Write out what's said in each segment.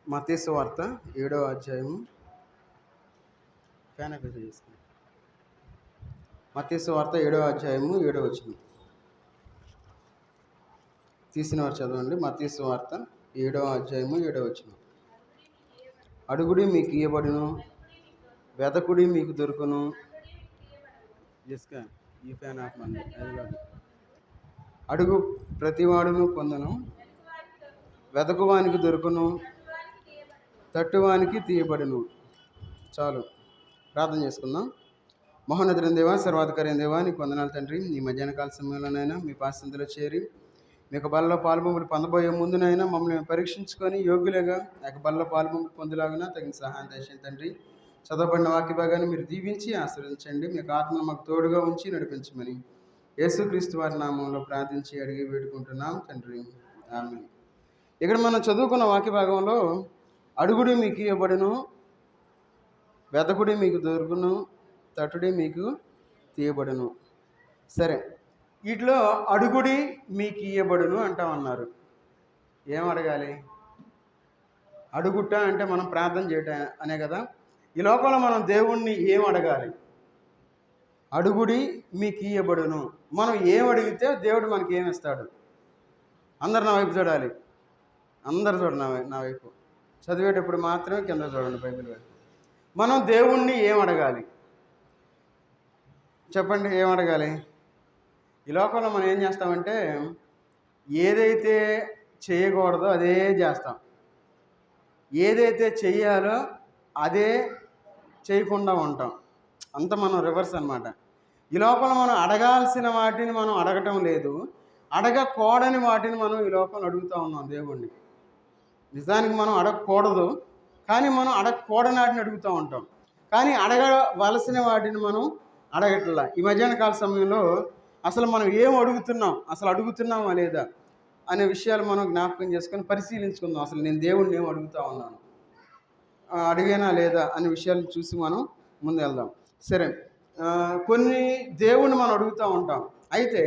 మత్తయి సువార్త 7వ అధ్యాయము మత్తయి సువార్త 7వ అధ్యాయము 7వ వచనం తీసిన వారు చదవండి. మత్తయి సువార్త 7వ అధ్యాయము 7వ వచనం. అడుగుడి మీకు ఇయ్యబడును, వెదకుడి మీకు దొరుకును. ఈ ఫ్యాన్ ఆఫ్ మంది అది కాదు. అడుగు ప్రతివాడును పొందను, వెదకువానికి దొరుకును, తట్టువానికి తీయబడును. చాలు, ప్రార్థన చేసుకుందాం. మహోన్నతుడైన దేవా, సర్వాధికారైన దేవా, నీకు వందనాలు తండ్రి. ఈ మధ్యాహ్న కాల సమయంలోనైనా మీ పాసందులో చేరి మీకు బలలో పాల్పొంపులు పొందబోయే ముందునైనా మమ్మల్ని పరీక్షించుకొని యోగ్యులుగా బలలో పాల్పొంపులు పొందలాగినా తగిన సహాయం దయచేయండి తండ్రి. చదవబడిన వాక్య భాగాన్ని మీరు దీవించి ఆశీర్వదించండి. మీకు ఆత్మను మాకు తోడుగా ఉంచి నడిపించమని యేసుక్రీస్తు వారి నామంలో ప్రార్థించి అడిగి వేడుకుంటున్నాం తండ్రి, ఆమేన్. ఇక్కడ మనం చదువుకున్న వాక్య భాగంలో అడుగుడి మీకు ఇవ్వబడును, వెదకుడి మీకు దొరుకును, తట్టుడి మీకు తీయబడును. సరే, వీటిలో అడుగుడి మీకు ఇయ్యబడును అంటామన్నారు. ఏం అడగాలి? అడుగుట అంటే మనం ప్రార్థన చేయటం అనే కదా. ఈ లోకంలో మనం దేవుణ్ణి ఏం అడగాలి? అడుగుడి మీకు ఇయ్యబడును. మనం ఏం అడిగితే దేవుడు మనకి ఏమి ఇస్తాడు? అందరు నా వైపు చూడాలి. అందరు చూడండి నా వైపు. చదివేటప్పుడు మాత్రమే కింద చూడండి బైబిల్ వైపు. మనం దేవుణ్ణి ఏం అడగాలి చెప్పండి? ఏం అడగాలి? ఈ లోకంలో మనం ఏం చేస్తామంటే ఏదైతే చేయకూడదో అదే చేస్తాం, ఏదైతే చెయ్యాలో అదే చేయకుండా ఉంటాం. అంత మనం రివర్స్ అన్నమాట. ఈ లోకంలో మనం అడగాల్సిన వాటిని మనం అడగటం లేదు, అడగకూడని వాటిని మనం ఈ లోకంలో అడుగుతూ ఉన్నాం దేవుణ్ణి. నిజానికి మనం అడగకూడదు, కానీ మనం అడగకూడని వాటిని అడుగుతూ ఉంటాం. కానీ అడగవలసిన వాటిని మనం అడగట్లా. ఈ మధ్యాహ్న కాల సమయంలో అసలు మనం ఏం అడుగుతున్నాం, అసలు అడుగుతున్నామా లేదా అనే విషయాలు మనం జ్ఞాపకం చేసుకొని పరిశీలించుకుందాం. అసలు నేను దేవుణ్ణి ఏం అడుగుతూ ఉన్నాను, అడిగానా లేదా అనే విషయాలను చూసి మనం ముందు వెళ్దాం. సరే, కొన్ని దేవుణ్ణి మనం అడుగుతూ ఉంటాం. అయితే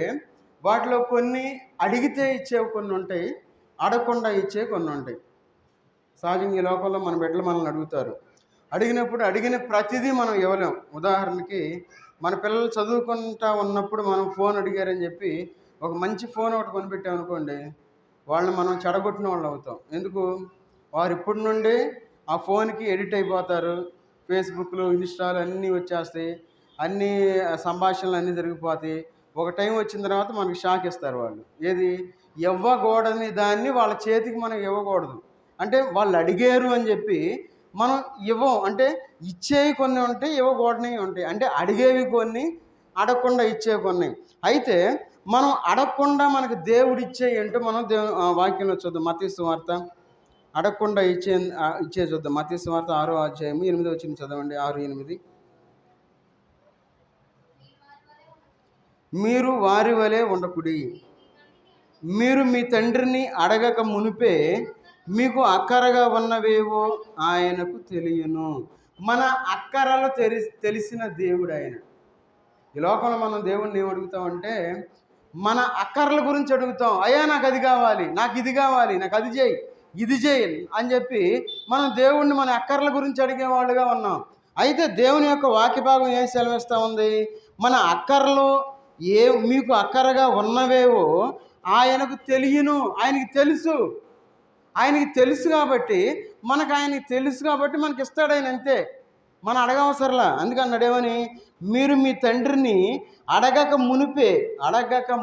వాటిలో కొన్ని అడిగితే ఇచ్చేవి కొన్ని ఉంటాయి, అడగకుండా ఇచ్చే కొన్ని ఉంటాయి. సహజంగా ఈ లోకంలో మన బిడ్డలు మనల్ని అడుగుతారు. అడిగినప్పుడు అడిగిన ప్రతిదీ మనం ఇవ్వలేం. ఉదాహరణకి మన పిల్లలు చదువుకుంటా ఉన్నప్పుడు మనం ఫోన్ అడిగారని చెప్పి ఒక మంచి ఫోన్ ఒకటి కొనిపెట్టామనుకోండి, వాళ్ళని మనం చెడగొట్టిన వాళ్ళు అవుతాం. ఎందుకు? వారు ఇప్పటి నుండి ఆ ఫోన్కి ఎడిట్ అయిపోతారు. ఫేస్బుక్లు, ఇన్స్టాలు అన్నీ వచ్చేస్తాయి, అన్నీ సంభాషణలు అన్నీ జరిగిపోతాయి. ఒక టైం వచ్చిన తర్వాత మనకి షాక్ ఇస్తారు వాళ్ళు. ఏది? ఇవ్వకూడని దాన్ని వాళ్ళ చేతికి మనం ఇవ్వకూడదు. అంటే వాళ్ళు అడిగారు అని చెప్పి మనం ఇవ్వం. అంటే ఇచ్చేవి కొన్ని ఉంటాయి, ఇవ్వకూడనివి ఉంటాయి. అంటే అడిగేవి కొన్ని, అడగకుండా ఇచ్చేవి కొన్ని. అయితే మనం అడగకుండా మనకు దేవుడు ఇచ్చేవి ఏంటో మనం వాక్యంలో చూద్దాం. మత్తయి సువార్త అడగకుండా ఇచ్చే చూద్దాం. మత్తయి సువార్త 6వ అధ్యాయము 8వ వచనం చదవండి. 6:8. మీరు వారి వలె ఉండకుడి, మీరు మీ తండ్రిని అడగక మునిపే మీకు అక్కరగా ఉన్నవేవో ఆయనకు తెలియను. మన అక్కరలు తెలిసిన దేవుడు ఆయన. ఈ లోకంలో మనం దేవుణ్ణి ఏం అడుగుతామంటే మన అక్కర్ల గురించి అడుగుతాం. అయ్యా నాకు అది కావాలి, నాకు ఇది కావాలి, నాకు అది చేయి, ఇది చేయి అని చెప్పి మనం దేవుణ్ణి మన అక్కర్ల గురించి అడిగేవాళ్ళుగా ఉన్నాం. అయితే దేవుని యొక్క వాక్య భాగం ఏం సెలవిస్తూ ఉంది? మన అక్కర్లు మీకు అక్కరగా ఉన్నవేవో ఆయనకు తెలియను. ఆయనకి తెలుసు. ఆయనకి తెలుసు కాబట్టి ఆయనకి తెలుసు కాబట్టి మనకి ఇస్తాడు ఆయన, అంతే. మనం అడగవసరలా. అందుకని ఏమని? మీరు మీ తండ్రిని అడగక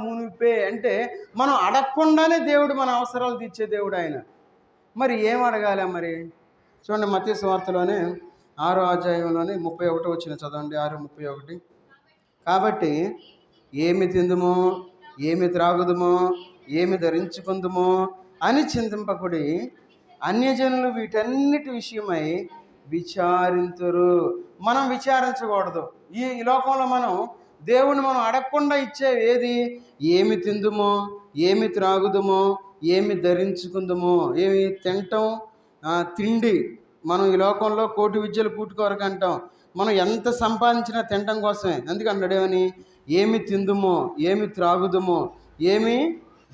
మునిపే అంటే మనం అడగకుండానే దేవుడు మన అవసరాలు తీర్చే దేవుడు ఆయన. మరి ఏం అడగాలి? మరి చూడండి, మత్తయి సువార్తలోనే 6వ అధ్యాయంలోనే 31 వచనం చదవండి. 6:31. కాబట్టి ఏమి తిందుమో, ఏమి త్రాగుదుమో, ఏమి ధరించుకుందుమో అని చింతింపకుడి, అన్యజనులు వీటన్నిటి విషయమై విచారింతురు. మనం విచారించకూడదు. ఈ లోకంలో మనం దేవుని మనం అడగకుండా ఇచ్చేవి ఏది? ఏమి తిందుమో, ఏమి త్రాగుదుమో, ఏమి ధరించుకుందుమో. ఏమి తింటాం? తిండి. మనం ఈ లోకంలో కోటి విద్యలు కూటుకోరక అంటాం. మనం ఎంత సంపాదించినా తినటం కోసమే. అందుకన్నాడు ఏమని? ఏమి తిందుమో, ఏమి త్రాగుదుమో, ఏమి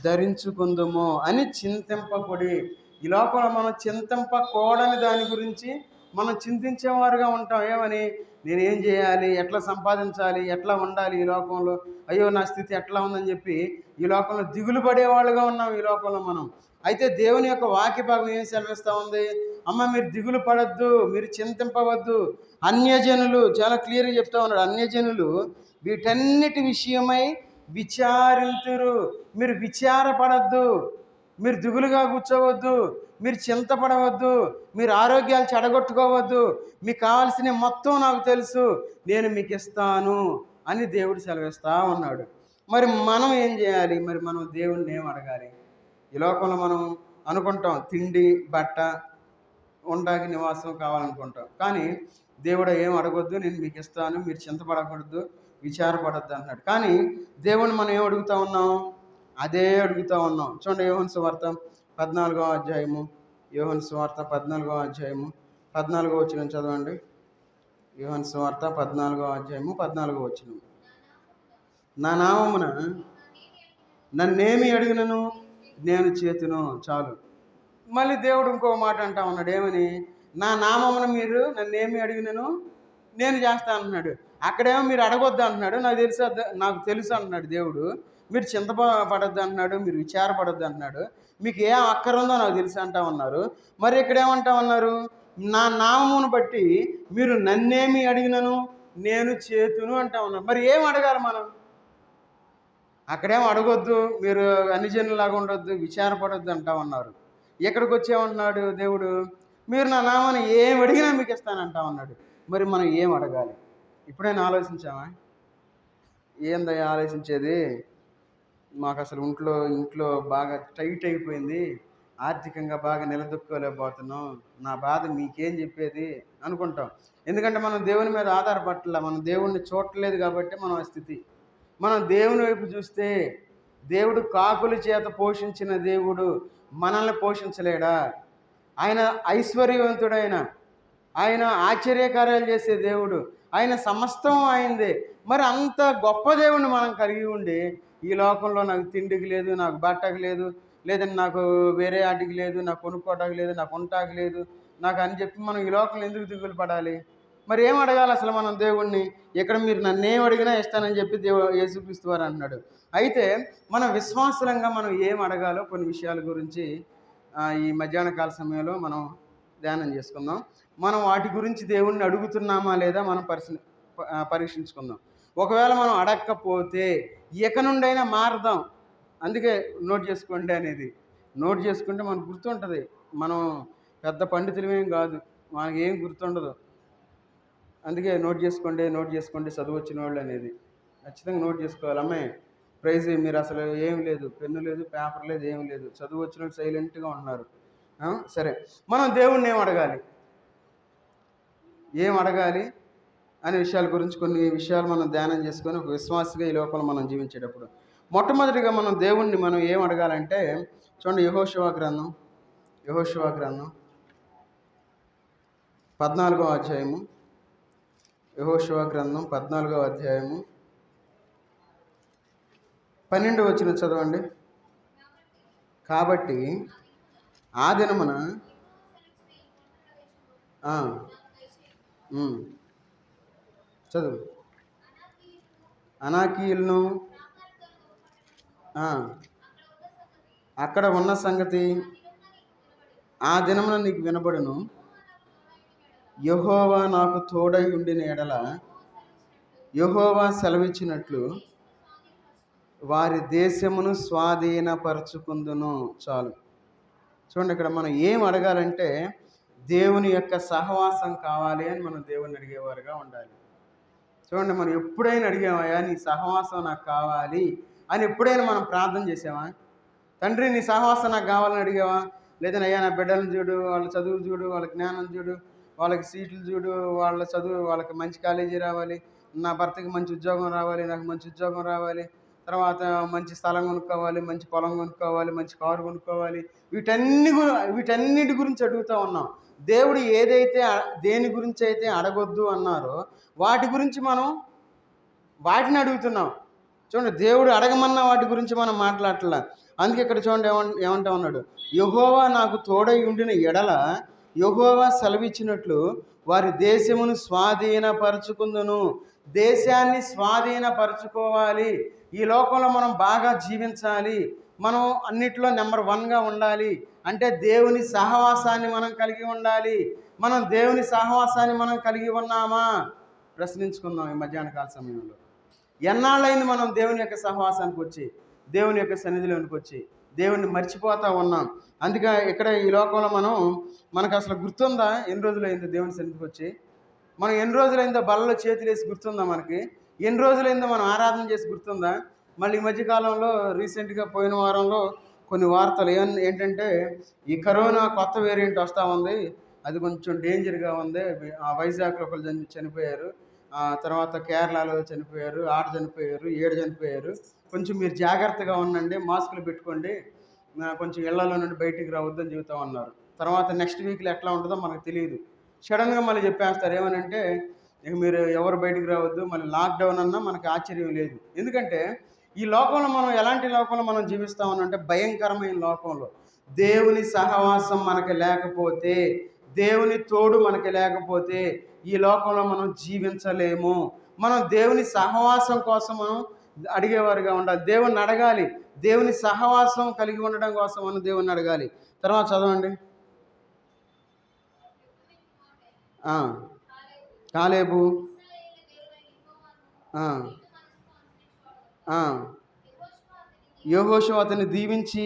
ధరించుకుందుమో అని చింతింపకుడి. ఈ లోకంలో మనం చింతింపకూడని దాని గురించి మనం చింతించేవారుగా ఉంటాం. ఏమని? నేనేం చేయాలి, ఎట్లా సంపాదించాలి, ఎట్లా ఉండాలి ఈ లోకంలో, అయ్యో నా స్థితి ఎట్లా ఉందని చెప్పి ఈ లోకంలో దిగులు పడేవాళ్ళుగా ఉన్నాం ఈ లోకంలో మనం. అయితే దేవుని యొక్క వాక్య భాగం ఏం సెలవిస్తూ ఉంది? అమ్మ మీరు దిగులు పడద్దు, మీరు చింతింపవద్దు. అన్యజనులు చాలా క్లియర్గా చెప్తా ఉన్నాడు. అన్యజనులు వీటన్నిటి విషయమై విచారింతురు. మీరు విచారపడద్దు, మీరు దిగులుగా కూర్చోవద్దు, మీరు చింతపడవద్దు, మీరు ఆరోగ్యాలు చెడగొట్టుకోవద్దు, మీకు కావాల్సిన మొత్తం నాకు తెలుసు, నేను మీకు ఇస్తాను అని దేవుడు సెలవిస్తూ ఉన్నాడు. మరి మనం ఏం చేయాలి? మరి మనం దేవుణ్ణి ఏం అడగాలి? ఈ లోకంలో మనం అనుకుంటాం తిండి, బట్ట, ఉండడానికి నివాసం కావాలనుకుంటాం. కానీ దేవుడు ఏం అడగొద్దు, నేను మీకు ఇస్తాను, మీరు చింతపడకూడదు, విచారపడద్దు అంటున్నాడు. కానీ దేవుణ్ణి మనం ఏం అడుగుతూ ఉన్నాం? అదే అడుగుతూ ఉన్నాం. చూడండి, యోహాను సువార్త 14వ అధ్యాయము, యోహాను సువార్త 14వ అధ్యాయము 14వ వచనం చదవండి. యోహాను సువార్త 14వ అధ్యాయము 14వ వచనం. నా నామమున నన్నేమి అడిగినను నేను చేతును. చాలు. మళ్ళీ దేవుడు ఇంకో మాట అంటా ఉన్నాడు. ఏమని? నా నామమున మీరు నన్నేమి అడిగినను నేను చేస్తాను అంటున్నాడు. అక్కడేమో మీరు అడగొద్దు అంటున్నాడు. నాకు తెలుసు అంటున్నాడు దేవుడు. మీరు చింతపడద్దు అంటున్నాడు, మీరు విచారపడద్దు అంటున్నాడు. మీకు ఏం అక్కరుందో నాకు తెలుసు అంటా ఉన్నారు. మరి ఇక్కడ ఏమంటా ఉన్నారు? నా నామమును బట్టి మీరు నన్నేమి అడిగినను నేను చేతును అంటా ఉన్నారు. మరి ఏం అడగాలి మనం? అక్కడేమో అడగొద్దు, మీరు అన్ని జనులాగా ఉండొద్దు, విచారపడొద్దు అంటా ఉన్నారు. ఎక్కడికి వచ్చేమంటున్నాడు దేవుడు? మీరు నా నామాన్ని ఏం అడిగినా మీకు ఇస్తానంటా ఉన్నాడు. మరి మనం ఏం అడగాలి? ఇప్పుడైనా ఆలోచించామా? ఏందయ్యా ఆలోచించేది? మాకు అసలు ఇంట్లో బాగా టైట్ అయిపోయింది, ఆర్థికంగా బాగా నిలదొక్కోలేకపోతున్నాం, నా బాధ మీకేం చెప్పేది అనుకుంటాం. ఎందుకంటే మనం దేవుని మీద ఆధారపడట్లా, మనం దేవుణ్ణి చూడట్లేదు కాబట్టి మనం ఆ స్థితి. మనం దేవుని వైపు చూస్తే దేవుడు కాకుల చేత పోషించిన దేవుడు మనల్ని పోషించలేడా? ఆయన ఐశ్వర్యవంతుడైన, ఆయన ఆశ్చర్యకార్యాలు చేసే దేవుడు, ఆయన సమస్తం ఆయనదే. మరి అంత గొప్ప దేవుణ్ణి మనం కలిగి ఉండి ఈ లోకంలో నాకు తిండికి లేదు, నాకు బట్టకు లేదు, లేదంటే నాకు వేరే ఆటికి లేదు, నాకు కొనుక్కోటానికి లేదు, నాకు ఉంటాకి లేదు, నాకు అని చెప్పి మనం ఈ లోకంలో ఎందుకు దిగులు పడాలి? మరి ఏం అడగాలి అసలు మనం దేవుణ్ణి? ఇక్కడ మీరు నన్నేం అడిగినా ఇస్తానని చెప్పి యేసుక్రీస్తు వారు అంటున్నాడు. అయితే మన విశ్వాసంగా మనం ఏం అడగాలో కొన్ని విషయాల గురించి ఈ మధ్యాహ్న కాల సమయంలో మనం ధ్యానం చేసుకుందాం. మనం వాటి గురించి దేవుణ్ణి అడుగుతున్నామా లేదా మనం పరీక్షించుకుందాం. ఒకవేళ మనం అడగకపోతే ఇక నుండైనా మారదాం. అందుకే నోట్ చేసుకోండి అనేది. నోట్ చేసుకుంటే మనకు గుర్తుంటుంది. మనం పెద్ద పండితులమేం కాదు, మనకి ఏం గుర్తుండదు. అందుకే నోట్ చేసుకోండి చదువు వచ్చిన వాళ్ళు అనేది ఖచ్చితంగా నోట్ చేసుకోవాలి. అమ్మాయి ప్రైజ్ మీరు అసలు ఏం లేదు, పెన్ను లేదు, పేపర్ లేదు, ఏం లేదు, చదువు వచ్చిన వాళ్ళు సైలెంట్గా ఉన్నారు. సరే, మనం దేవుణ్ణి ఏం అడగాలి అనే విషయాల గురించి కొన్ని విషయాలు మనం ధ్యానం చేసుకొని ఒక విశ్వాసగా ఈ లోకంలో మనం జీవించేటప్పుడు మొట్టమొదటిగా మనం దేవుణ్ణి మనం ఏం అడగాలంటే చూడండి, యెహోషువ గ్రంథం 14వ అధ్యాయము, యెహోషువ గ్రంథం 14వ అధ్యాయము 12వ వచనం చదవండి. కాబట్టి ఆ దినమున చదువు. అనాకీయులను అక్కడ ఉన్న సంగతి ఆ దినమున నీకు వినబడును. యెహోవా నాకు తోడై ఉండిన ఎడల యెహోవా సెలవిచ్చినట్లు వారి దేశమును స్వాధీనపరచుకుందును. చాలు. చూడండి, ఇక్కడ మనం ఏం అడగాలంటే దేవుని యొక్క సహవాసం కావాలి అని మనం దేవుని అడిగేవారుగా ఉండాలి. చూడండి, మనం ఎప్పుడైనా అడిగామయ్యా నీ సహవాసం నాకు కావాలి అని ఎప్పుడైనా మనం ప్రార్థన చేసామా? తండ్రి నీ సహవాసం నాకు కావాలని అడిగావా? లేదని అయ్యా నా బిడ్డలను చూడు, వాళ్ళ చదువులు చూడు, వాళ్ళ జ్ఞానం చూడు, వాళ్ళకి సీట్లు చూడు, వాళ్ళ చదువు, వాళ్ళకి మంచి కాలేజీ రావాలి, నా భర్తకి మంచి ఉద్యోగం రావాలి, నాకు మంచి ఉద్యోగం రావాలి, తర్వాత మంచి స్థలం కొనుక్కోవాలి, మంచి పొలం కొనుక్కోవాలి, మంచి కారు కొనుక్కోవాలి, వీటన్నిటి గురించి అడుగుతూ ఉన్నాం. దేవుడు దేని గురించి అయితే అడగొద్దు అన్నారో వాటి గురించి మనం వాటిని అడుగుతున్నాం. చూడండి, దేవుడు అడగమన్న వాటి గురించి మనం మాట్లాడట్లా, అందుకే ఇక్కడ చూడండి ఏమంటా ఉన్నాడు, యెహోవా నాకు తోడై ఉండిన ఎడల యెహోవా సెలవిచ్చినట్లు వారి దేశమును స్వాధీనపరచుకుందును. దేశాన్ని స్వాధీనపరచుకోవాలి. ఈ లోకంలో మనం బాగా జీవించాలి, మనం అన్నిట్లో నెంబర్ 1గా ఉండాలి అంటే దేవుని సహవాసాన్ని మనం కలిగి ఉండాలి. మనం దేవుని సహవాసాన్ని మనం కలిగి ఉన్నామా? ప్రశ్నించుకుందాం ఈ మధ్యాహ్న కాల సమయంలో. ఎన్నాళ్ళైంది మనం దేవుని యొక్క సహవాసానికి వచ్చి, దేవుని యొక్క సన్నిధిలోనికి వచ్చి దేవుణ్ణి మర్చిపోతూ ఉన్నాం. అందుకే ఇక్కడ ఈ లోకంలో మనకు అసలు గుర్తుందా ఎన్ని రోజులైందో దేవుని సన్నిధికి వచ్చి? మనం ఎన్ని రోజులైందో బలలో చేతులేసి గుర్తుందా? మనకి ఎన్ని రోజులైందో మనం ఆరాధన చేసి గుర్తుందా? మళ్ళీ ఈ మధ్యకాలంలో రీసెంట్గా పోయిన వారంలో కొన్ని వార్తలు ఏంటంటే ఈ కరోనా కొత్త వేరియంట్ వస్తూ ఉంది, అది కొంచెం డేంజర్గా ఉంది. ఆ వైజాగ్లో ఒకళ్ళు చనిపోయారు, తర్వాత కేరళలో చనిపోయారు, 6 చనిపోయారు, 7 చనిపోయారు. కొంచెం మీరు జాగ్రత్తగా ఉండండి, మాస్కులు పెట్టుకోండి, కొంచెం ఇళ్లలో నుండి బయటికి రావద్దని చెబుతా ఉన్నారు. తర్వాత నెక్స్ట్ వీక్లో ఎట్లా ఉంటుందో మనకు తెలియదు. సడన్గా మళ్ళీ చెప్పేస్తారు ఏమనంటే ఇక మీరు ఎవరు బయటికి రావద్దు, మళ్ళీ లాక్డౌన్ అన్నా మనకు ఆశ్చర్యం లేదు. ఎందుకంటే ఈ లోకంలో మనం ఎలాంటి లోకంలో మనం జీవిస్తామనంటే భయంకరమైన లోకంలో. దేవుని సహవాసం మనకి లేకపోతే, దేవుని తోడు మనకి లేకపోతే ఈ లోకంలో మనం జీవించలేము. మనం దేవుని సహవాసం కోసం మనం అడిగేవారుగా ఉండాలి, దేవుణ్ణి అడగాలి. దేవుని సహవాసం కలిగి ఉండడం కోసం మనం దేవుణ్ణి అడగాలి. తర్వాత చదవండి. కాలేబు యెహోషువ అతన్ని దీవించి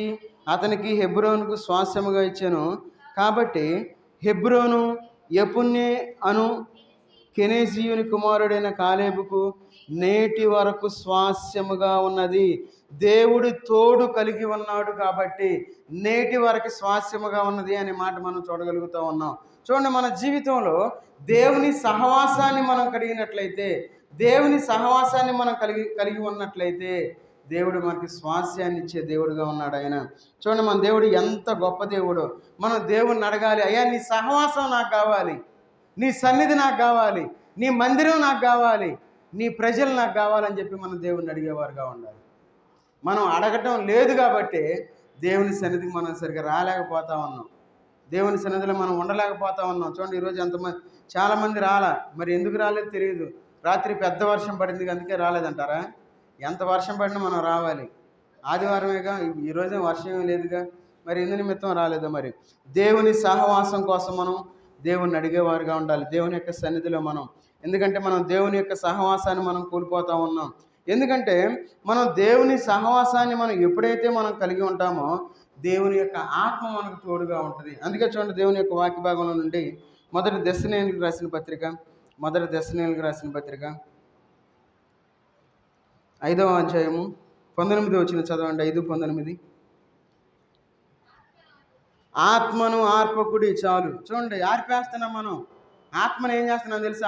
అతనికి హెబ్రోనుకు స్వాస్థ్యముగా ఇచ్చాను. కాబట్టి హెబ్రోను యెఫున్నె అను కెనెజీయుని కుమారుడైన కాలేబుకు నేటి వరకు స్వాస్థ్యముగా ఉన్నది. దేవుడి తోడు కలిగి ఉన్నాడు కాబట్టి నేటి వరకు స్వాస్థ్యముగా ఉన్నది అనే మాట మనం చూడగలుగుతూ ఉన్నాం. చూడండి, మన జీవితంలో దేవుని సహవాసాన్ని మనం కలిగినట్లయితే, దేవుని సహవాసాన్ని మనం కలిగి ఉన్నట్లయితే దేవుడు మనకి స్వాస్థ్యాన్ని ఇచ్చే దేవుడుగా ఉన్నాడు ఆయన. చూడండి, మన దేవుడు ఎంత గొప్ప దేవుడో. మనం దేవుణ్ణి అడగాలి, అయ్యా నీ సహవాసం నాకు కావాలి, నీ సన్నిధి నాకు కావాలి, నీ మందిరం నాకు కావాలి, నీ ప్రజలు నాకు కావాలని చెప్పి మనం దేవుణ్ణి అడిగేవారుగా ఉండాలి. మనం అడగటం లేదు కాబట్టి దేవుని సన్నిధికి మనం సరిగ్గా రాలేకపోతా ఉన్నాం, దేవుని సన్నిధిలో మనం ఉండలేకపోతా ఉన్నాం. చూడండి, ఈరోజు చాలామంది రాలా, మరి ఎందుకు రాలేదు తెలియదు. రాత్రి పెద్ద వర్షం పడింది అందుకే రాలేదంటారా? ఎంత వర్షం పడినా మనం రావాలి, ఆదివారమేగా, ఈరోజే వర్షం లేదుగా, మరి ఎందు నిమిత్తం రాలేదో? మరి దేవుని సహవాసం కోసం మనం దేవుణ్ణి అడిగేవారుగా ఉండాలి దేవుని యొక్క సన్నిధిలో మనం. ఎందుకంటే మనం దేవుని యొక్క సహవాసాన్ని మనం కోల్పోతూ ఉన్నాం. ఎందుకంటే మనం దేవుని సహవాసాన్ని మనం ఎప్పుడైతే మనం కలిగి ఉంటామో దేవుని యొక్క ఆత్మ మనకు తోడుగా ఉంటుంది. అందుకే చూడండి, దేవుని యొక్క వాక్య భాగంలో నుండి మొదటి దెస్సలోనికీయులకు రాసిన పత్రిక 5వ అధ్యాయము 19 వచ్చిన చదవండి. 5:19. ఆత్మను ఆర్పకుడి. చాలు. చూడండి, ఆర్పేస్తున్నాం మనం. ఆత్మను ఏం చేస్తున్నాం తెలుసు?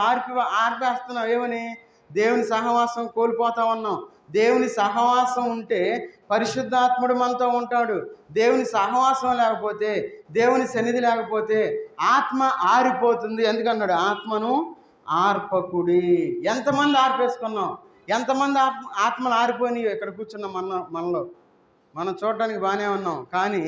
ఆర్పేస్తున్నాం. ఏమని? దేవుని సహవాసం కోల్పోతా ఉన్నాం. దేవుని సహవాసం ఉంటే పరిశుద్ధాత్ముడు మనతో ఉంటాడు. దేవుని సహవాసం లేకపోతే, దేవుని సన్నిధి లేకపోతే ఆత్మ ఆరిపోతుంది. ఎందుకన్నాడు? ఆత్మను ఆర్పకుడి. ఎంతమంది ఆర్పేసుకున్నాం, ఎంతమంది ఆత్మలు ఆరిపోయినాయో ఇక్కడ కూర్చున్నాం. మనలో మనం చూడటానికి బాగానే ఉన్నాం, కానీ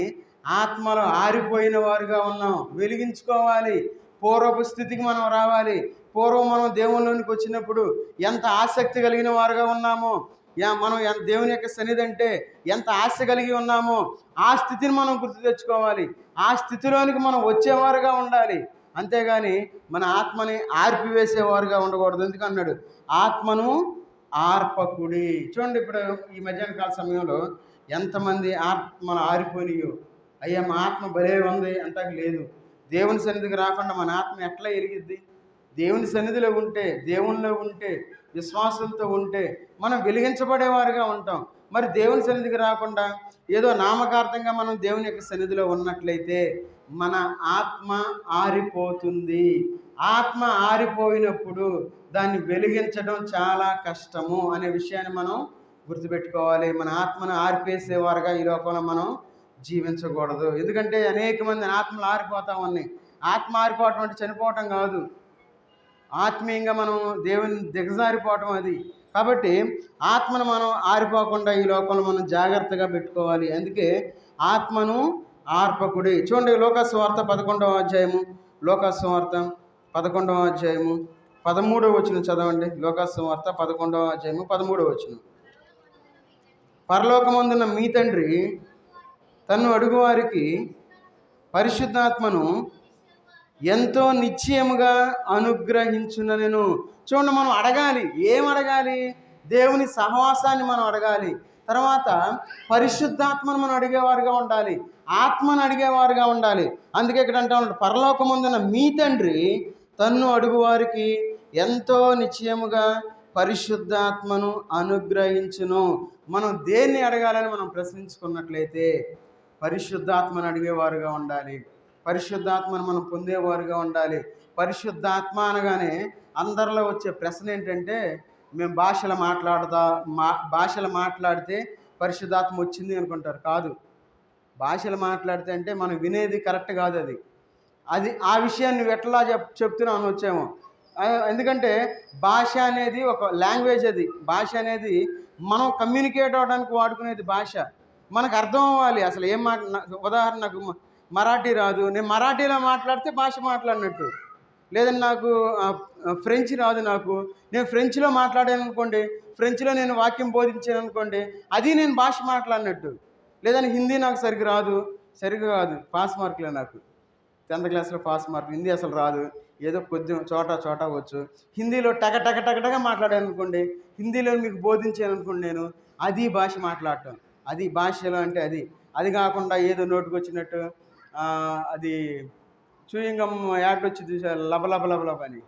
ఆత్మలో ఆరిపోయిన వారుగా ఉన్నాం. వెలిగించుకోవాలి, పూర్వపు స్థితికి మనం రావాలి. పూర్వం మనం దేవునిలోనికి వచ్చినప్పుడు ఎంత ఆసక్తి కలిగిన వారుగా ఉన్నామో, మనం దేవుని యొక్క సన్నిధి అంటే ఎంత ఆశ కలిగి ఉన్నామో ఆ స్థితిని మనం గుర్తు తెచ్చుకోవాలి. ఆ స్థితిలోనికి మనం వచ్చేవారుగా ఉండాలి. అంతేగాని మన ఆత్మని ఆర్పివేసేవారుగా ఉండకూడదు. ఎందుకన్నాడు? ఆత్మను ఆర్పకుడి. చూడండి, ఇప్పుడు ఈ మధ్యాహ్న కాల సమయంలో ఎంతమంది ఆత్మలు ఆరిపోయినాయో. అయ్యా మా ఆత్మ భలే ఉంది అంటాక లేదు. దేవుని సన్నిధికి రాకుండా మన ఆత్మ ఎట్లా ఎరిగిద్ది? దేవుని సన్నిధిలో ఉంటే, దేవునిలో ఉంటే, విశ్వాసంతో ఉంటే మనం వెలిగించబడేవారుగా ఉంటాం. మరి దేవుని సన్నిధికి రాకుండా ఏదో నామకార్థంగా మనం దేవుని యొక్క సన్నిధిలో ఉన్నట్లయితే మన ఆత్మ ఆరిపోతుంది. ఆత్మ ఆరిపోయినప్పుడు దాన్ని వెలిగించడం చాలా కష్టము అనే విషయాన్ని మనం గుర్తుపెట్టుకోవాలి. మన ఆత్మను ఆర్పేసేవారుగా ఈ లోకంలో మనం జీవించకూడదు. ఎందుకంటే అనేక మంది ఆత్మలు ఆరిపోతా ఉన్నాయి. ఆత్మ ఆరిపోవటం అంటే చనిపోవటం కాదు, ఆత్మీయంగా మనం దేవుని దిగజారిపోవటం అది. కాబట్టి ఆత్మను మనం ఆరిపోకుండా ఈ లోకంలో మనం జాగ్రత్తగా పెట్టుకోవాలి. అందుకే ఆత్మను ఆర్పకుడి. చూడండి, లోకాసువార్త 11వ అధ్యాయము, లోకాసువార్త 11వ అధ్యాయము 13వ వచనం చదవండి. లోకాసువార్త 11వ అధ్యాయము 13వ వచనం. పరలోకమందున్న మీ తండ్రి తన్ను అడుగువారికి పరిశుద్ధాత్మను ఎంతో నిశ్చయముగా అనుగ్రహించుననెను. చూడండి, మనం అడగాలి. ఏం అడగాలి? దేవుని సహవాసాన్ని మనం అడగాలి. తర్వాత పరిశుద్ధాత్మను మనం అడిగేవారుగా ఉండాలి. ఆత్మను అడిగేవారుగా ఉండాలి. అందుకే ఇక్కడ అంటా ఉన్నాడు, పరలోకమందున మీ తండ్రి తన్ను అడుగువారికి ఎంతో నిశ్చయముగా పరిశుద్ధాత్మను అనుగ్రహించును. మనం దేన్ని అడగాలని మనం ప్రశ్నించుకున్నట్లయితే పరిశుద్ధాత్మను అడిగేవారుగా ఉండాలి. పరిశుద్ధాత్మను మనం పొందేవారుగా ఉండాలి. పరిశుద్ధాత్మ అనగానే అందరిలో వచ్చే ప్రశ్న ఏంటంటే, మేము భాషలు మాట్లాడితే పరిశుద్ధాత్మ వచ్చింది అనుకుంటారు. కాదు, భాషలు మాట్లాడితే అంటే మనం వినేది కరెక్ట్ కాదు. అది ఆ విషయాన్ని నువ్వు ఎట్లా చెప్తున్నావు అని వచ్చాము. ఎందుకంటే భాష అనేది ఒక లాంగ్వేజ్. భాష అనేది మనం కమ్యూనికేట్ అవ్వడానికి వాడుకునేది భాష. మనకు అర్థం అవ్వాలి అసలు ఏం ఉదాహరణ, నాకు మరాఠీ రాదు, నేను మరాఠీలో మాట్లాడితే భాష మాట్లాడినట్టు. లేదంటే నాకు ఫ్రెంచ్ రాదు, నేను ఫ్రెంచ్లో మాట్లాడాను అనుకోండి, ఫ్రెంచ్లో నేను వాక్యం బోధించాను అనుకోండి, అది నేను భాష మాట్లాడినట్టు. లేదంటే హిందీ నాకు సరిగ్గా కాదు, పాస్ మార్కులే నాకు 10th క్లాస్లో పాస్ మార్కులు. హిందీ అసలు రాదు, ఏదో కొద్దిగా చోట వచ్చు. హిందీలో టగటగగా మాట్లాడాను అనుకోండి, హిందీలో మీకు బోధించాను అనుకోండి నేను, అది భాష మాట్లాడటం. అది భాషలో అంటే అది కాకుండా ఏదో నోటుకు వచ్చినట్టు అది చూయింగం యాడ్ వచ్చి చూసారు లబ అని,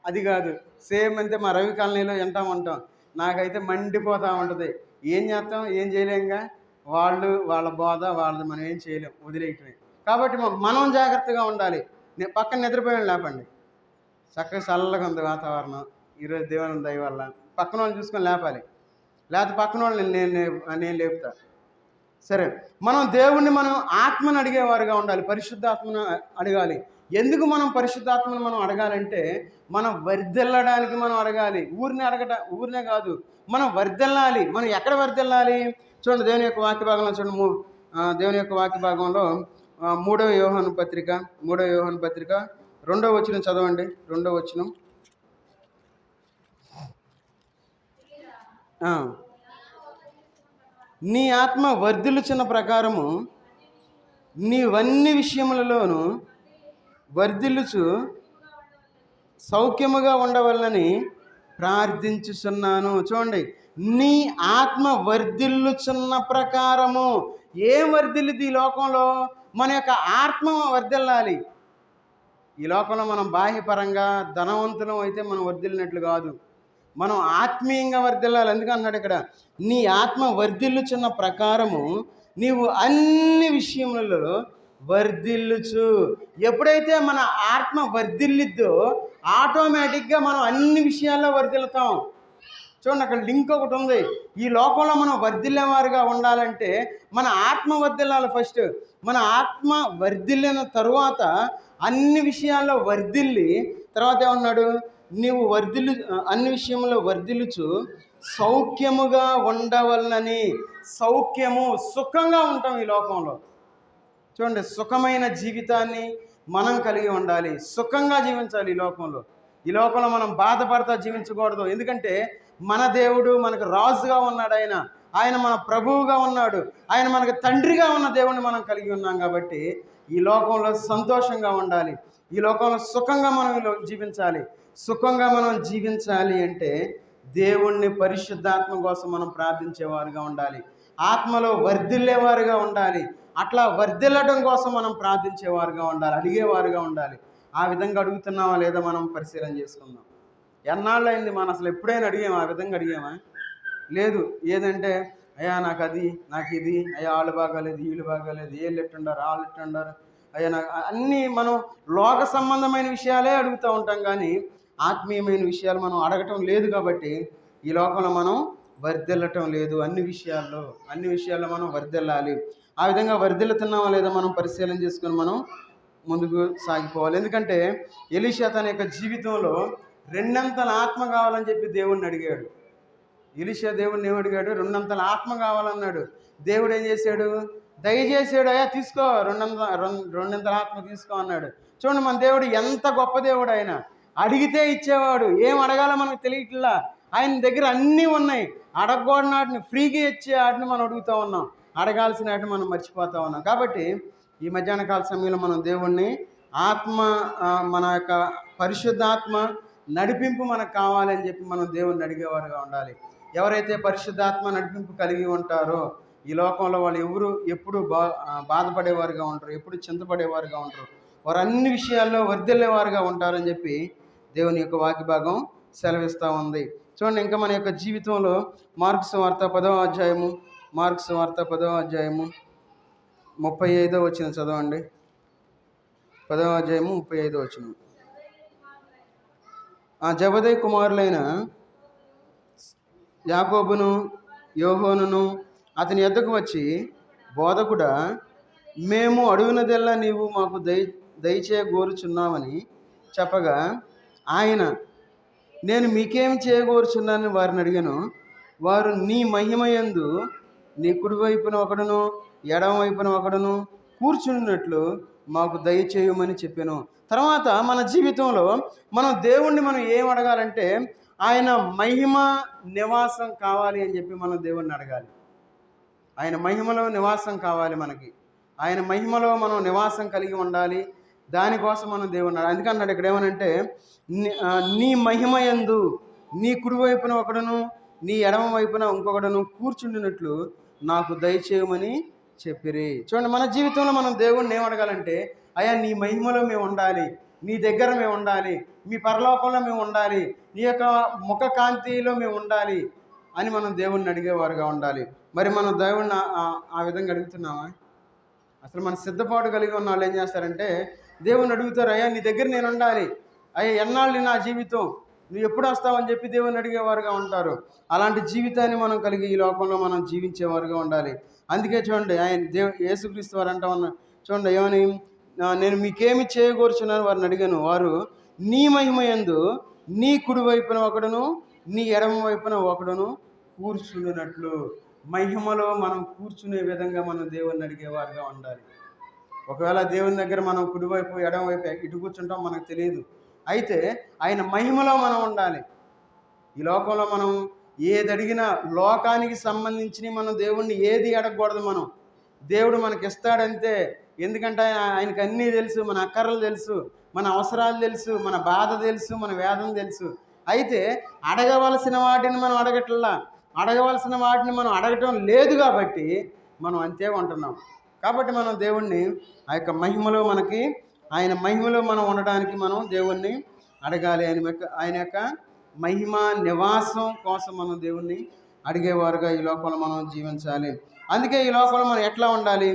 అది కాదు. సేమ్ అంతే మా రవి కాలనీలో ఉంటాం. నాకైతే మండిపోతూ ఉంటుంది. ఏం చేస్తాం, ఏం చేయలేంగా. వాళ్ళ బోధ వాళ్ళది, మనం ఏం చేయలేం, వదిలేయటమే. కాబట్టి మనం జాగ్రత్తగా ఉండాలి. పక్కన నిద్రపోయాను లేపండి, చక్కగా చల్లగా ఉంది వాతావరణం ఈరోజు దేవుని దయ వల్ల. పక్కన వాళ్ళు చూసుకొని లేపాలి, లేకపోతే పక్కన వాళ్ళు నేను లేపుతా. సరే, మనం దేవుణ్ణి మనం ఆత్మను అడిగేవారుగా ఉండాలి. పరిశుద్ధాత్మను అడగాలి. ఎందుకు మనం పరిశుద్ధాత్మను మనం అడగాలంటే, మనం వర్ధిల్లడానికి మనం అడగాలి. ఊరినే కాదు, మనం వర్ధిల్లాలి. మనం ఎక్కడ వర్ధిల్లాలి? చూడండి, దేవుని యొక్క వాక్య భాగంలో చూడండి. దేవుని యొక్క వాక్య భాగంలో 3వ యోహాను పత్రిక 2వ వచనం చదవండి. 2వ వచనం. నీ ఆత్మ వర్ధిల్లుచున్న ప్రకారము నీవన్ని విషయములలోనూ వర్ధిల్లుచు సౌఖ్యముగా ఉండవలనని ప్రార్థించుచున్నాను. చూడండి, నీ ఆత్మ వర్ధిల్లుచున్న ప్రకారము. ఏం వర్ధిల్లుది ఈ లోకంలో? మన యొక్క ఆత్మ వర్ధిల్లాలి. ఈ లోకంలో మనం బాహ్యపరంగా ధనవంతులం అయితే మనం వర్ధిల్లినట్లు కాదు, మనం ఆత్మీయంగా వర్ధిల్లాలి. ఎందుకన్నాడు ఇక్కడ, నీ ఆత్మ వర్ధిల్లుచున్న ప్రకారము నీవు అన్ని విషయములలో వర్ధిల్లుచు. ఎప్పుడైతే మన ఆత్మ వర్ధిల్లిద్దో ఆటోమేటిక్గా మనం అన్ని విషయాల్లో వర్ధిల్లుతాం. చూడండి, అక్కడ లింక్ ఒకటి ఉంది. ఈ లోకంలో మనం వర్ధిల్లేవారుగా ఉండాలంటే మన ఆత్మ వర్ధిల్లాలి ఫస్ట్. మన ఆత్మ వర్ధిల్లిన తరువాత అన్ని విషయాల్లో వర్ధిల్లి, తర్వాత ఏమన్నాడు, నీవు అన్ని విషయంలో వర్ధిల్లుచు సౌఖ్యముగా ఉండవలనని. సౌఖ్యము, సుఖంగా ఉంటాం ఈ లోకంలో. చూడండి, సుఖమైన జీవితాన్ని మనం కలిగి ఉండాలి, సుఖంగా జీవించాలి ఈ లోకంలో మనం బాధపడతా జీవించకూడదు. ఎందుకంటే మన దేవుడు మనకు రాజుగా ఉన్నాడు, ఆయన మన ప్రభువుగా ఉన్నాడు, ఆయన మనకు తండ్రిగా ఉన్న దేవుడిని మనం కలిగి ఉన్నాం. కాబట్టి ఈ లోకంలో సంతోషంగా ఉండాలి, ఈ లోకంలో సుఖంగా మనం జీవించాలి. సుఖంగా మనం జీవించాలి అంటే దేవుణ్ణి పరిశుద్ధాత్మ కోసం మనం ప్రార్థించేవారుగా ఉండాలి, ఆత్మలో వర్ధిల్లేవారుగా ఉండాలి. అట్లా వర్ధిల్లడం కోసం మనం ప్రార్థించేవారుగా ఉండాలి, అడిగేవారుగా ఉండాలి. ఆ విధంగా అడుగుతున్నామా లేదా మనం పరిశీలన చేసుకుందాం. ఎన్నాళ్ళు అయింది మనం అసలు ఎప్పుడైనా అడిగామా? ఆ విధంగా అడిగామా? లేదు. ఏదంటే అయ్యా నాకు అది, నాకు ఇది, అయ్యా వాళ్ళు బాగాలేదు, వీళ్ళు బాగాలేదు, వీళ్ళు ఎట్టుండారు, వాళ్ళు ఎట్టుండారు, అయ్యా నాకు అన్నీ మనం లోక సంబంధమైన విషయాలే అడుగుతూ ఉంటాం, కానీ ఆత్మీయమైన విషయాలు మనం అడగటం లేదు. కాబట్టి ఈ లోకంలో మనం వర్ధిల్లటం లేదు. అన్ని విషయాల్లో మనం వర్ధిల్లాలి. ఆ విధంగా వర్ధిల్లుతున్నామా లేదా మనం పరిశీలన చేసుకొని మనం ముందుకు సాగిపోవాలి. ఎందుకంటే ఎలీషా తన యొక్క జీవితంలో 2 ఆత్మ కావాలని చెప్పి దేవుణ్ణి అడిగాడు. ఎలీషా దేవుడిని ఏమడిగాడు? రెండంతల ఆత్మ కావాలన్నాడు. దేవుడు ఏం చేశాడు? దయచేసాడు, అయ్యా తీసుకో, రెండంతల ఆత్మ తీసుకో అన్నాడు. చూడండి, మన దేవుడు ఎంత గొప్ప దేవుడు. ఆయన అడిగితే ఇచ్చేవాడు. ఏం అడగాలో మనకు తెలియట్లా. ఆయన దగ్గర అన్నీ ఉన్నాయి. అడగకూడని వాటిని, ఫ్రీగా ఇచ్చే వాటిని మనం అడుగుతూ ఉన్నాం, అడగాల్సిన వాటిని మనం మర్చిపోతూ ఉన్నాం. కాబట్టి ఈ మధ్యాహ్న కాల సమయంలో మనం దేవుణ్ణి ఆత్మ, మన యొక్క పరిశుద్ధాత్మ నడిపింపు మనకు కావాలని చెప్పి మనం దేవుణ్ణి అడిగేవారుగా ఉండాలి. ఎవరైతే పరిశుద్ధాత్మ నడిపింపు కలిగి ఉంటారో ఈ లోకంలో వాళ్ళు ఎవరు ఎప్పుడు బాధపడేవారుగా ఉంటారు, ఎప్పుడు చింతపడేవారుగా ఉంటారు, వారు అన్ని విషయాల్లో వర్ధిల్లేవారుగా ఉంటారని చెప్పి దేవుని యొక్క వాక్య భాగం సెలవిస్తూ ఉంది. చూడండి, ఇంకా మన యొక్క జీవితంలో మార్కు సువార్త 10వ అధ్యాయము, మార్కు సువార్త 10వ అధ్యాయము 35వ వచనం చదవండి. 10వ అధ్యాయము 35వ వచనం. జబదయి కుమారులైన యాకోబును యోహోనును అతని యొద్దకు వచ్చి, బోధకుడా, మేము అడుగునదెల్లా నీవు మాకు దయచేయగోరుచున్నామని చెప్పగా ఆయన, నేను మీకేమి చేయగోరుచున్నానని వారిని అడిగాను. వారు, నీ మహిమయందు నీ కుడివైపున ఒకడును ఎడమ వైపున ఒకడును కూర్చున్నట్లు మాకు దయచేయమని చెప్పాను. తర్వాత మన జీవితంలో మనం దేవుణ్ణి మనం ఏం అడగాలంటే, ఆయన మహిమ నివాసం కావాలి అని చెప్పి మనం దేవుణ్ణి అడగాలి. ఆయన మహిమలో నివాసం కావాలి మనకి. ఆయన మహిమలో మనం నివాసం కలిగి ఉండాలి. దానికోసం మనం దేవుణ్ణి అందుకన్నాడు ఇక్కడ ఏమనంటే, నీ మహిమయందు నీ కుడివైపున ఒకడును నీ ఎడమ వైపున ఇంకొకడును కూర్చుండినట్లు నాకు దయచేయమని చెప్పిరి. చూడండి, మన జీవితంలో మనం దేవుణ్ణి ఏం అడగాలంటే, అయ్యా నీ మహిమలో మేము ఉండాలి, నీ దగ్గర మేము ఉండాలి, మీ పరలోకంలో మేము ఉండాలి, నీ యొక్క ముఖ కాంతిలో మేము ఉండాలి అని మనం దేవుణ్ణి అడిగేవారుగా ఉండాలి. మరి మనం దేవుణ్ణి ఆ విధంగా అడుగుతున్నామా? అసలు మన సిద్ధపాటు కలిగి ఉన్న వాళ్ళు ఏం చేస్తారంటే, దేవుణ్ణి అడుగుతారు, అయ్యా నీ దగ్గర నేను ఉండాలి, అయ్యా ఎన్నాళ్ళు నా జీవితం, నువ్వు ఎప్పుడు వస్తావని చెప్పి దేవుణ్ణి అడిగేవారుగా ఉంటారు. అలాంటి జీవితాన్ని మనం కలిగి ఈ లోకంలో మనం జీవించేవారుగా ఉండాలి. అందుకే చూడండి, ఆయన యేసుక్రీస్తు వారు అంటా ఉన్నా, చూడండి ఏమని, నేను మీకేమి చేయగోరుచున్నాను వారిని అడిగాను. వారు, నీ మహిమయందు నీ కుడి వైపున ఒకడును నీ ఎడమ వైపున ఒకడును కూర్చున్నట్లు. మహిమలో మనం కూర్చునే విధంగా మనం దేవుణ్ణి అడిగేవారుగా ఉండాలి. ఒకవేళ దేవుని దగ్గర మనం కుడివైపు ఎడమవైపు ఇటు కూర్చుంటాం మనకు తెలియదు. అయితే ఆయన మహిమలో మనం ఉండాలి. ఈ లోకంలో మనం ఏది అడిగినా లోకానికి సంబంధించి మనం దేవుణ్ణి ఏది అడగకూడదు. మనం దేవుడు మనకి ఇస్తాడంతే. ఎందుకంటే ఆయనకు అన్నీ తెలుసు, మన అక్కర్లు తెలుసు, మన అవసరాలు తెలుసు, మన బాధ తెలుసు, మన వేదన తెలుసు. అయితే అడగవలసిన వాటిని మనం అడగవలసిన వాటిని మనం అడగటం లేదు కాబట్టి మనం అంతే ఉంటున్నాం. కాబట్టి మనం దేవుణ్ణి ఆ యొక్క మహిమలో ఆయన మహిమలో మనం ఉండడానికి మనం దేవుణ్ణి అడగాలి. ఆయన యొక్క మహిమ నివాసం కోసం మనం దేవుణ్ణి అడిగేవారుగా ఈ లోకంలో మనం జీవించాలి. అందుకే ఈ లోకంలో మనం ఎట్లా ఉండాలి?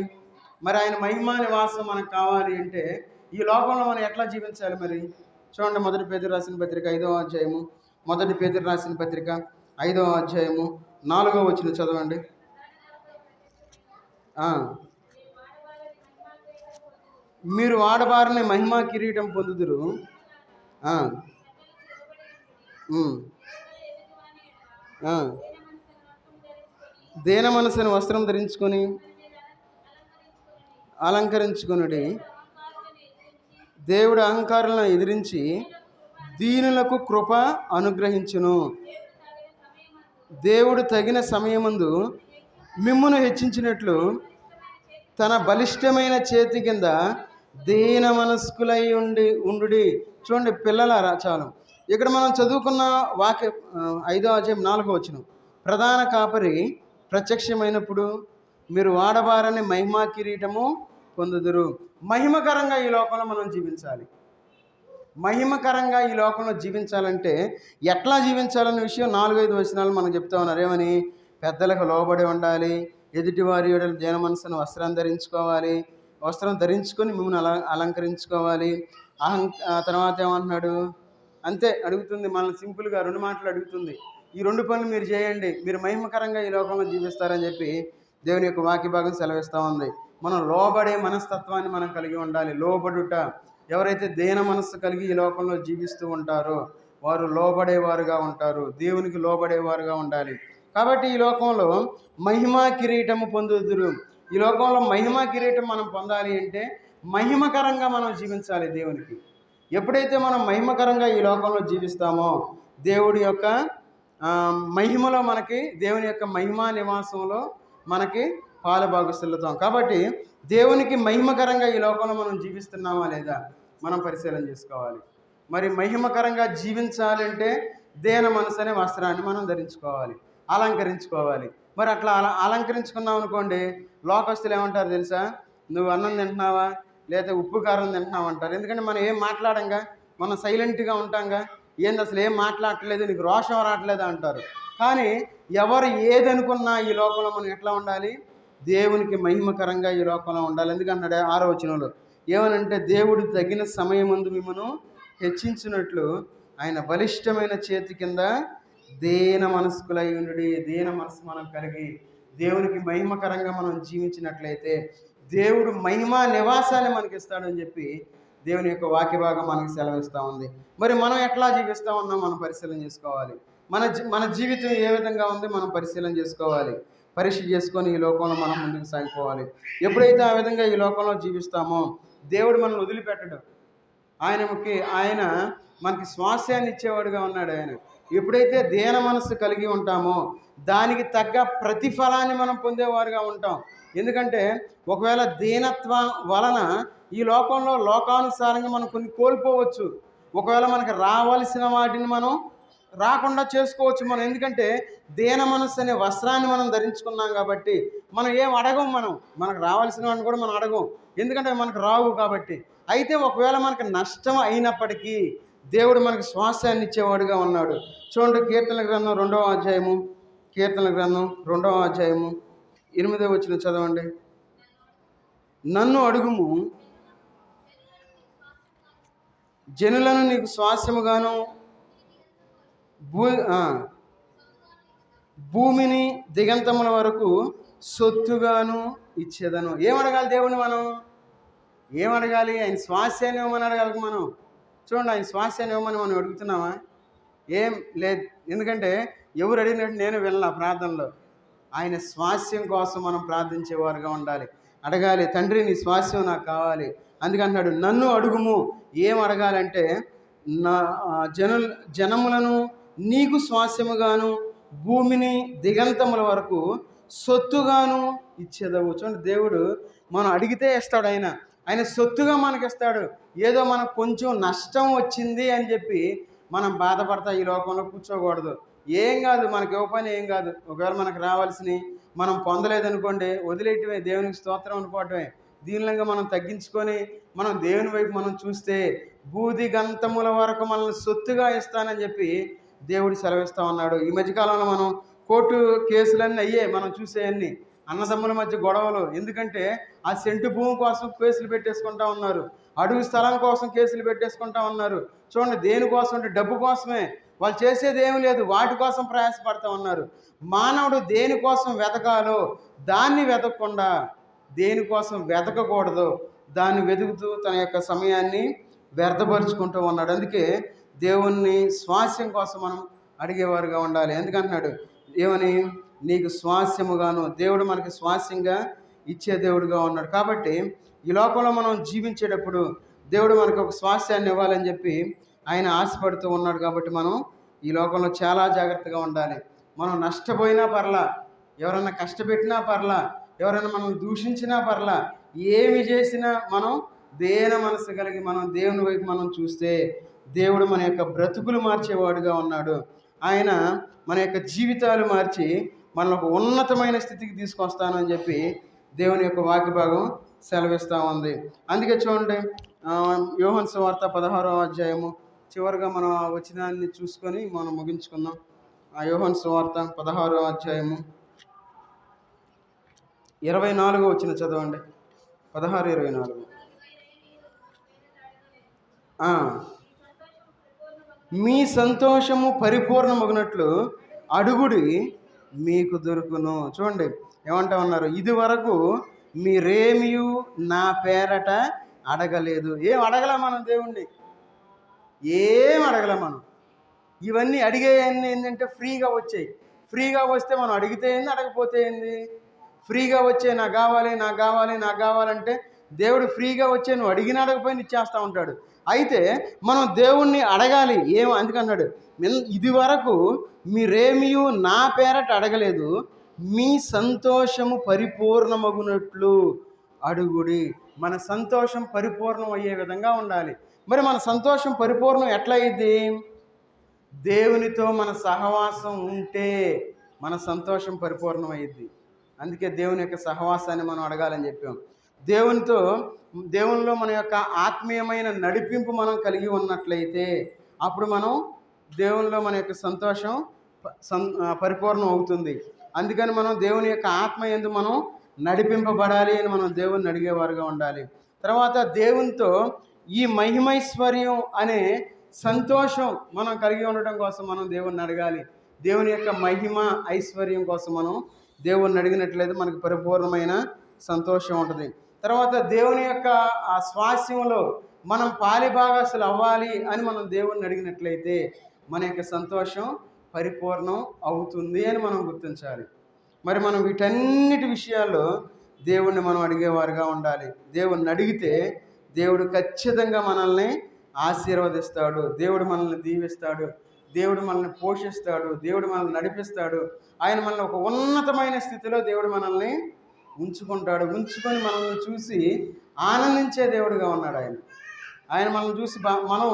మరి ఆయన మహిమ నివాసం మనకు కావాలి అంటే ఈ లోకంలో మనం ఎట్లా జీవించాలి? మరి చూడండి, 1 పేతురు రాసిన పత్రిక 5వ అధ్యాయము, 1 పేతురు రాసిన పత్రిక 5వ అధ్యాయము 4వ వచనం చదవండి. మీరు వాడబారని మహిమా కిరీటం పొందుదురు, దేన మనసుని వస్త్రం ధరించుకొని అలంకరించుకొనుడి. దేవుడు అహంకారులను ఎదిరించి దీనులకు కృప అనుగ్రహించును. దేవుడు తగిన సమయమందు మిమ్మును హెచ్చించినట్లు తన బలిష్టమైన చేతి కింద దీన మనస్కులై ఉండుడి. చూడండి పిల్లలారా, చాలు. ఇక్కడ మనం చదువుకున్న వాక్య 5వ అధ్యాయం 4వ వచనం, ప్రధాన కాపరి ప్రత్యక్షమైనప్పుడు మీరు వాడబారని మహిమా కిరీటము పొందుదురు. మహిమకరంగా ఈ లోకంలో మనం జీవించాలి. మహిమకరంగా ఈ లోకంలో జీవించాలంటే ఎట్లా జీవించాలనే విషయం 4-5 వచనాలు మనం చెప్తా ఉన్నారు. ఏమని? పెద్దలకు లోబడి ఉండాలి, ఎదుటివారి ఎడల దీన మనసును వస్త్రం ధరించుకోవాలి, వస్త్రం ధరించుకొని మిమ్మల్ని అలంకరించుకోవాలి. తర్వాత ఏమంటున్నాడు? అంతే అడుగుతుంది మనల్ని, సింపుల్గా 2 మాటలు అడుగుతుంది. ఈ 2 పనులు మీరు చేయండి, మీరు మహిమకరంగా ఈ లోకంలో జీవిస్తారని చెప్పి దేవుని యొక్క వాక్య భాగం సెలవిస్తూ ఉంది. మనం లోబడే మనస్తత్వాన్ని మనం కలిగి ఉండాలి. లోబడుట. ఎవరైతే దీన మనస్సు కలిగి ఈ లోకంలో జీవిస్తూ ఉంటారో వారు లోబడేవారుగా ఉంటారు. దేవునికి లోబడేవారుగా ఉండాలి. కాబట్టి ఈ లోకంలో మహిమా కిరీటము పొందుదురు. ఈ లోకంలో మహిమా కిరీటం మనం పొందాలి అంటే మహిమకరంగా మనం జీవించాలి దేవునికి. ఎప్పుడైతే మనం మహిమకరంగా ఈ లోకంలో జీవిస్తామో దేవుడి యొక్క మహిమలో మనకి, దేవుని యొక్క మహిమా నివాసంలో మనకి పాలుభాగస్తులుతాం. కాబట్టి దేవునికి మహిమకరంగా ఈ లోకంలో మనం జీవిస్తున్నామా లేదా మనం పరిశీలన చేసుకోవాలి. మరి మహిమకరంగా జీవించాలంటే దేన మనసు అనే వస్త్రాన్ని మనం ధరించుకోవాలి, అలంకరించుకోవాలి. మరి అట్లా అలంకరించుకున్నాం అనుకోండి, లోకస్తులు ఏమంటారు తెలుసా? నువ్వు అన్నం తింటున్నావా లేదా ఉప్పు కారం తింటున్నావు అంటారు. ఎందుకంటే మనం ఏం మాట్లాడంగా, మనం సైలెంట్గా ఉంటాంగా, ఏంది అసలు ఏం మాట్లాడట్లేదు, నీకు రోషం రావట్లేదు అంటారు. కానీ ఎవరు ఏదనుకున్నా ఈ లోకంలో మనం ఎట్లా ఉండాలి? దేవునికి మహిమకరంగా ఈ లోకంలో ఉండాలి. ఎందుకన్నాడు 6వ వచనంలో ఏమనంటే, దేవుడు తగిన సమయమందు మిమ్మను హెచ్చించినట్లు ఆయన బలిష్టమైన చేతి కింద దీన మనస్కులై ఉండి, దీన మనసు మనం కలిగి దేవునికి మహిమకరంగా మనం జీవించినట్లయితే దేవుడు మహిమా నివాసాన్ని మనకి ఇస్తాడని చెప్పి దేవుని యొక్క వాక్య భాగం మనకి సెలవిస్తూ ఉంది. మరి మనం ఎట్లా జీవిస్తూ ఉన్నాం మనం పరిశీలన చేసుకోవాలి. మన జీవితం ఏ విధంగా ఉంది మనం పరిశీలన చేసుకోవాలి. పరీక్ష చేసుకొని ఈ లోకంలో మనం ముందుకు సాగిపోవాలి. ఎప్పుడైతే ఆ విధంగా ఈ లోకంలో జీవిస్తామో దేవుడు మనల్ని వదిలిపెట్టడు. ఆయన మనకి స్వాస్యాన్ని ఇచ్చేవాడుగా ఉన్నాడు. ఆయన ఎప్పుడైతే దీన మనస్సు కలిగి ఉంటామో దానికి తగ్గ ప్రతిఫలాన్ని మనం పొందేవారుగా ఉంటాం. ఎందుకంటే ఒకవేళ దీనత్వం వలన ఈ లోకంలో లోకానుసారంగా మనం కొన్ని కోల్పోవచ్చు. ఒకవేళ మనకు రావాల్సిన వాటిని మనం రాకుండా చేసుకోవచ్చు మనం. ఎందుకంటే దీన మనస్సు అనే వస్త్రాన్ని మనం ధరించుకున్నాం కాబట్టి మనం ఏం అడగం. మనకు రావాల్సిన వాటిని కూడా మనం అడగం, ఎందుకంటే మనకు రావు కాబట్టి. అయితే ఒకవేళ మనకు నష్టం అయినప్పటికీ దేవుడు మనకు స్వాస్యాన్ని ఇచ్చేవాడుగా ఉన్నాడు. చూడండి, కీర్తనల గ్రంథం 2వ అధ్యాయము, కీర్తనల గ్రంథం 2వ అధ్యాయము 8వ వచనం చదవండి. నన్ను అడుగుము, జనులను నీకు స్వాస్యముగాను భూమిని దిగంతముల వరకు సొత్తుగాను ఇచ్చేదను. ఏమడగాలి దేవుని మనం? ఏమడగాలి? ఆయన స్వాస్యాన్ని ఇవ్వమని అడగాలి మనం. చూడండి, ఆయన స్వాస్యాన్ని ఇవ్వమని మనం అడుగుతున్నామా? ఏం లేదు. ఎందుకంటే ఎవరు అడిగినట్టు నేను వెళ్ళా ప్రార్థనలో. ఆయన స్వాస్యం కోసం మనం ప్రార్థించేవారుగా ఉండాలి, అడగాలి. తండ్రి నీ స్వాస్యం నాకు కావాలి. అందుకంటున్నాడు నన్ను అడుగుము. ఏం అడగాలంటే, నా జనములను నీకు స్వాస్యముగాను భూమిని దిగంతముల వరకు సొత్తుగాను ఇచ్చేదవు. చూడండి, దేవుడు మనం అడిగితే ఇస్తాడు. ఆయన సొత్తుగా మనకిస్తాడు. ఏదో మనకు కొంచెం నష్టం వచ్చింది అని చెప్పి మనం బాధపడతా ఈ లోకంలో కూర్చోకూడదు. ఏం కాదు, మనకి ఇవ్వపని ఏం కాదు. ఒకవేళ మనకు రావాల్సినవి మనం పొందలేదనుకోండి, వదిలేయటమే, దేవునికి స్తోత్రం అనుకోవటమే. దీనిలంగా మనం తగ్గించుకొని మనం దేవుని వైపు మనం చూస్తే భూదిగంతముల వరకు మనల్ని సొత్తుగా ఇస్తానని చెప్పి దేవుడు సెలవిస్తూ ఉన్నాడు. ఈ మధ్యకాలంలో మనం కోర్టు కేసులన్నీ అయ్యే మనం చూసేవన్నీ అన్నదమ్ముల మధ్య గొడవలు. ఎందుకంటే ఆ సెంటు భూమి కోసం కేసులు పెట్టేసుకుంటా ఉన్నారు, అడుగు స్థలం కోసం కేసులు పెట్టేసుకుంటా ఉన్నారు. చూడండి, దేనికోసం అంటే డబ్బు కోసమే. వాళ్ళు చేసేది ఏం లేదు, వాటి కోసం ప్రయాసపడతా ఉన్నారు. మానవుడు దేనికోసం వెతకాలో దాన్ని వెతకకుండా, దేనికోసం వెతకకూడదు దాన్ని వెతుకుతూ తన యొక్క సమయాన్ని వ్యర్థపరుచుకుంటూ ఉన్నాడు. అందుకే దేవుణ్ణి స్వాస్యం కోసం మనం అడిగేవారుగా ఉండాలి. ఎందుకంటున్నాడు ఏమని? నీకు స్వాస్యముగాను. దేవుడు మనకి స్వాస్యంగా ఇచ్చే దేవుడుగా ఉన్నాడు. కాబట్టి ఈ లోకంలో మనం జీవించేటప్పుడు దేవుడు మనకు ఒక స్వాస్యాన్ని ఇవ్వాలని చెప్పి ఆయన ఆశపడుతూ ఉన్నాడు. కాబట్టి మనం ఈ లోకంలో చాలా జాగ్రత్తగా ఉండాలి. మనం నష్టపోయినా పర్లా, ఎవరైనా కష్టపెట్టినా పర్లా, ఎవరైనా మనం దూషించినా పర్లా, ఏమి చేసినా మనం దేన మనసు కలిగి మనం దేవుని వైపు మనం చూస్తే దేవుడు మన యొక్క బ్రతుకులు మార్చేవాడుగా ఉన్నాడు. ఆయన మన యొక్క జీవితాలు మార్చి మనల్ని ఒక ఉన్నతమైన స్థితికి తీసుకొస్తానని చెప్పి దేవుని యొక్క వాక్య భాగం సెలవిస్తూ ఉంది. అందుకే చూడండి, యోహాను సువార్త 16వ అధ్యాయము చివరిగా మనం ఆ వచనాన్ని చూసుకొని మనం ముగించుకుందాం. ఆ యోహాను సువార్త 16వ అధ్యాయము 24వ వచనం చదవండి. 16:24. మీ సంతోషము పరిపూర్ణమగునట్లు అడుగుడి మీకు దొరుకును. చూడండి ఏమంటా ఉన్నారు, ఇది వరకు మీరేమియు నా పేరట అడగలేదు. ఏం అడగల మనం దేవుణ్ణి, ఏం అడగల మనం. ఇవన్నీ అడిగేవన్నీ ఏంటంటే ఫ్రీగా వచ్చాయి. ఫ్రీగా వస్తే మనం అడిగితే ఏంది, అడగపోతే ఏంది? ఫ్రీగా వచ్చే నాకు కావాలి, నాకు కావాలి, నాకు కావాలంటే దేవుడు ఫ్రీగా వచ్చే నువ్వు అడిగిన అడగపోయిన ఇచ్చేస్తూ ఉంటాడు. అయితే మనం దేవుణ్ణి అడగాలి. అందుకన్నాడు, ఇది వరకు మీరేమియు నా పేరట అడగలేదు, మీ సంతోషము పరిపూర్ణమగునట్లు అడుగుడి. మన సంతోషం పరిపూర్ణం అయ్యే విధంగా ఉండాలి. మరి మన సంతోషం పరిపూర్ణం ఎట్లా అయ్యిద్ది? దేవునితో మన సహవాసం ఉంటే మన సంతోషం పరిపూర్ణం అయ్యిద్ది. అందుకే దేవుని యొక్క సహవాసాన్ని మనం అడగాలని చెప్పాం. దేవునిలో మన యొక్క ఆత్మీయమైన నడిపింపు మనం కలిగి ఉన్నట్లయితే అప్పుడు మనం దేవునిలో మన యొక్క సంతోషం పరిపూర్ణం అవుతుంది. అందుకని మనం దేవుని యొక్క ఆత్మ యందు మనం నడిపింపబడాలి అని మనం దేవుణ్ణి అడిగేవారుగా ఉండాలి. తర్వాత దేవునితో ఈ మహిమైశ్వర్యం అనే సంతోషం మనం కలిగి ఉండడం కోసం మనం దేవుణ్ణి అడగాలి. దేవుని యొక్క మహిమ ఐశ్వర్యం కోసం మనం దేవుణ్ణి అడిగినట్లయితే మనకు పరిపూర్ణమైన సంతోషం ఉంటుంది. తర్వాత దేవుని యొక్క ఆ స్వాస్యంలో మనం పాలిభాగస్తులు అవ్వాలి అని మనం దేవుణ్ణి అడిగినట్లయితే మన యొక్క సంతోషం పరిపూర్ణం అవుతుంది అని మనం గుర్తించాలి. మరి మనం వీటన్నిటి విషయాల్లో దేవుణ్ణి మనం అడిగేవారుగా ఉండాలి. దేవుణ్ణి అడిగితే దేవుడు ఖచ్చితంగా మనల్ని ఆశీర్వదిస్తాడు, దేవుడు మనల్ని దీవిస్తాడు, దేవుడు మనల్ని పోషిస్తాడు, దేవుడు మనల్ని నడిపిస్తాడు. ఆయన మనల్ని ఒక ఉన్నతమైన స్థితిలో దేవుడు మనల్ని ఉంచుకుంటాడు. ఉంచుకొని మనల్ని చూసి ఆనందించే దేవుడుగా ఉన్నాడు ఆయన మనల్ని చూసి మనం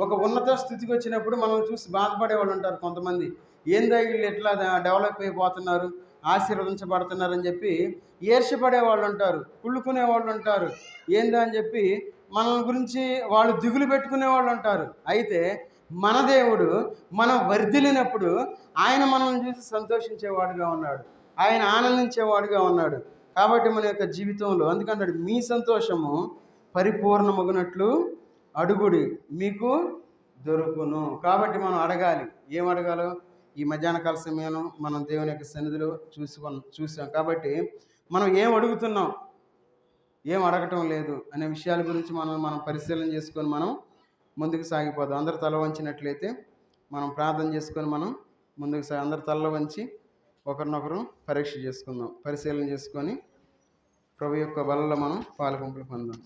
ఒక ఉన్నత స్థితికి వచ్చినప్పుడు మనల్ని చూసి బాధపడేవాళ్ళు ఉంటారు కొంతమంది. ఏందా వీళ్ళు ఎట్లా డెవలప్ అయిపోతున్నారు, ఆశీర్వదించబడుతున్నారని చెప్పి ఈర్ష్యపడే వాళ్ళు ఉంటారు, కుళ్ళుకునే వాళ్ళు ఉంటారు. ఏందా అని చెప్పి మనల్ని గురించి వాళ్ళు దిగులు పెట్టుకునే వాళ్ళు ఉంటారు. అయితే మన దేవుడు మనం వర్ధిల్లినప్పుడు ఆయన మనల్ని చూసి సంతోషించేవాడుగా ఉన్నాడు, ఆయన ఆనందించేవాడుగా ఉన్నాడు. కాబట్టి మన యొక్క జీవితంలో అందుకన్నాడు, మీ సంతోషము పరిపూర్ణమగునట్లు అడుగుడి, మీకు దొరుకును. కాబట్టి మనం అడగాలి. ఏం అడగాలో ఈ మధ్యాహ్న కాల సమయంలో మనం దేవుని యొక్క సన్నిధిలో చూసాం. కాబట్టి మనం ఏం అడుగుతున్నాం, ఏం అడగటం లేదు అనే విషయాల గురించి మనం పరిశీలన చేసుకొని మనం ముందుకు సాగిపోదాం. అందరు తల వంచినట్లయితే మనం ప్రార్థన చేసుకొని మనం ముందుకు అందరు తల వంచి ఒకరినొకరు పరీక్ష చేసుకుందాం, పరిశీలన చేసుకొని ప్రభు యొక్క బలలో మనం పాలుపంపులు పొందాం.